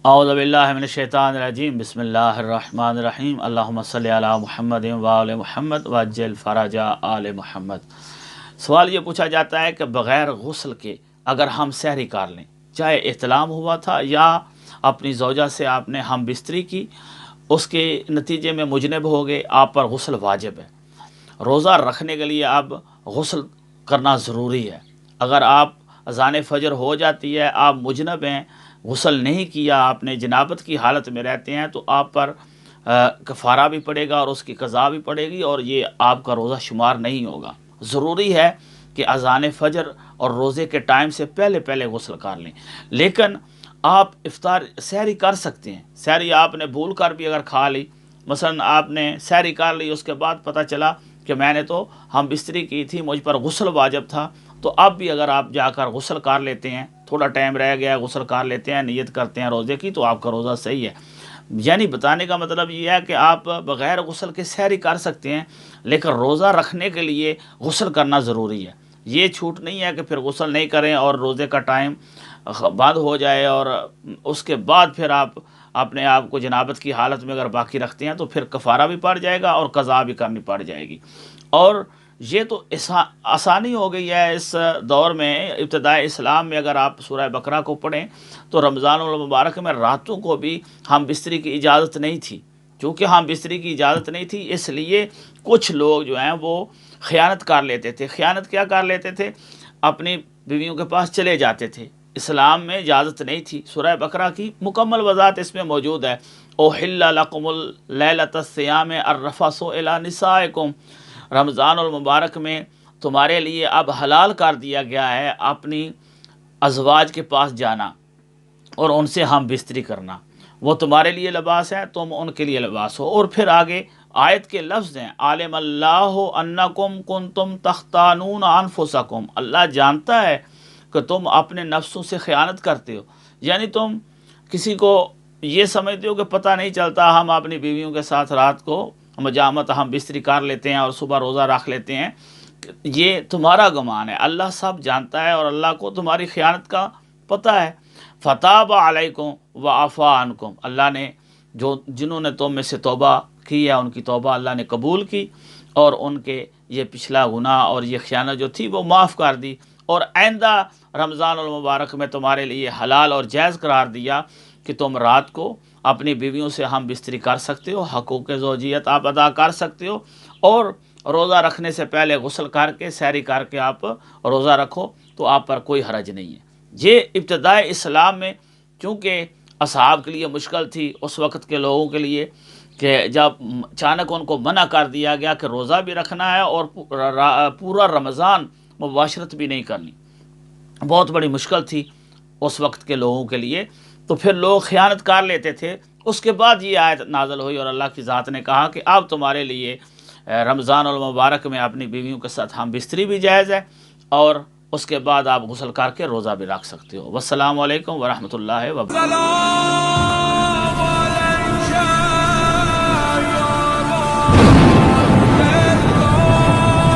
अऊज़ु बिल्लाहि मिनश शैतानिर रजीम बिस्मिल्लाहिर रहमानिर रहीम अल्लाहुम्मा सल्लि अला मुहम्मद व आले मुहम्मद वअज्जिल फरजा आले मुहम्मद। सवाल ये पूछा जाता है कि बग़ैर गुस्ल के अगर हम सहरी कर लें, चाहे इहतिलाम हुआ था या अपनी ज़ौजा से आपने हम बिस्तरी की, उसके नतीजे में मुजनब हो गए, आप पर गुस्ल वाजिब है। रोज़ा रखने के लिए अब गुस्ल करना ज़रूरी है। अगर आप अज़ान फ़जर हो जाती है, आप मुजनब हैं, गुस्ल नहीं किया, आपने जनाबत की हालत में रहते हैं, तो आप पर कफ़ारा भी पड़ेगा और उसकी क़ज़ा भी पड़ेगी और ये आपका रोज़ा शुमार नहीं होगा। ज़रूरी है कि अज़ान फ़जर और रोज़े के टाइम से पहले पहले गुस्ल कर लें। लेकिन आप इफ्तार सहरी कर सकते हैं। सहरी आपने भूल कर भी अगर खा ली, मसलन आपने सहरी कर ली, उसके बाद पता चला कि मैंने तो हम बिस्तरी की थी, मुझ पर गुस्ल वाजिब था, तो अब भी अगर आप जाकर गुस्ल कर लेते हैं, थोड़ा टाइम रह गया, गुस्ल कर लेते हैं, नियत करते हैं रोज़े की, तो आपका रोज़ा सही है। यानी बताने का मतलब ये है कि आप बग़ैर गुस्ल के सहरी कर सकते हैं, लेकिन रोज़ा रखने के लिए गुस्ल करना ज़रूरी है। ये छूट नहीं है कि फिर गुस्ल नहीं करें और रोज़े का टाइम बंद हो जाए और उसके बाद फिर आप अपने आप को जनाबत की हालत में अगर बाकी रखते हैं तो फिर कफ़ारा भी पड़ जाएगा और क़ज़ा भी करनी पड़ जाएगी। और ये तो आसानी हो गई है इस दौर में। इब्तिदाए इस्लाम में अगर आप सूरह बकरा को पढ़ें तो रमज़ानुल मुबारक में रातों को भी हम बिस्तरी की इजाज़त नहीं थी। चूँकि हम बिस्तरी की इजाज़त नहीं थी, इसलिए कुछ लोग जो हैं वो ख़यानत कर लेते थे। ख़यानत क्या कर लेते थे? अपनी बीवियों के पास चले जाते थे। इस्लाम में इजाज़त नहीं थी। सूरह बकरा की मुकम्मल वज़ाहत इसमें मौजूद है। ओहिल्ला लकुमुल लैलतस सियाम अर्रफ़सु इला निसाइकुम, रमज़ानुल मुबारक में तुम्हारे लिए अब हलाल कर दिया गया है अपनी अज़वाज के पास जाना और उनसे हम बिस्तरी करना। वो तुम्हारे लिए लिबास है, तुम उनके लिए लिबास हो। और फिर आगे आयत के लफ्ज़ हैं, आलिमल्लाहु अन्नकुम कुंतुम तख्तानून अनफुसकुम, अल्लाह जानता है कि तुम अपने नफ्सों से ख़यानत करते हो। यानी तुम किसी को ये समझते हो कि पता नहीं चलता, हम अपनी बीवियों के साथ रात को मजामत हम बिस्तरी कर लेते हैं और सुबह रोज़ा रख लेते हैं। ये तुम्हारा गुमान है, अल्लाह सब जानता है और अल्लाह को तुम्हारी ख़यानत का पता है। फ़ताब अलैकुम व आफ़ा अन्कुम, अल्लाह ने जिन्होंने तुम में से तौबा की है उनकी तौबा अल्लाह ने कबूल की और उनके ये पिछला गुनाह और ये ख़यानत जो थी वो माफ़ कर दी और आइंदा रमज़ानुल मुबारक में तुम्हारे लिए हलाल और जायज़ करार दिया कि तुम रात को अपनी बीवियों से हम बिस्तरी कर सकते हो, हक़ूक़ ज़ौजियत आप अदा कर सकते हो और रोज़ा रखने से पहले गुस्ल करके सहरी करके आप रोज़ा रखो तो आप पर कोई हरज नहीं है। ये इब्तिदाए इस्लाम में चूँकि असहाब के लिए मुश्किल थी, उस वक़्त के लोगों के लिए, कि जब अचानक उनको मना कर दिया गया कि रोज़ा भी रखना है और पूरा रमज़ान मुबाशरत भी नहीं करनी, बहुत बड़ी मुश्किल थी उस वक़्त के लोगों के लिए, तो फिर लोग ख़यानत कर लेते थे। उसके बाद ये आयत नाज़िल हुई और अल्लाह की ज़ात ने कहा कि अब तुम्हारे लिए रमज़ानुल मुबारक में अपनी बीवियों के साथ हम बिस्तरी भी जायज़ है और उसके बाद आप गुस्ल करके रोज़ा भी रख सकते हो। वस्सलामु अलैकुम व रहमतुल्लाहि व बरकातहू।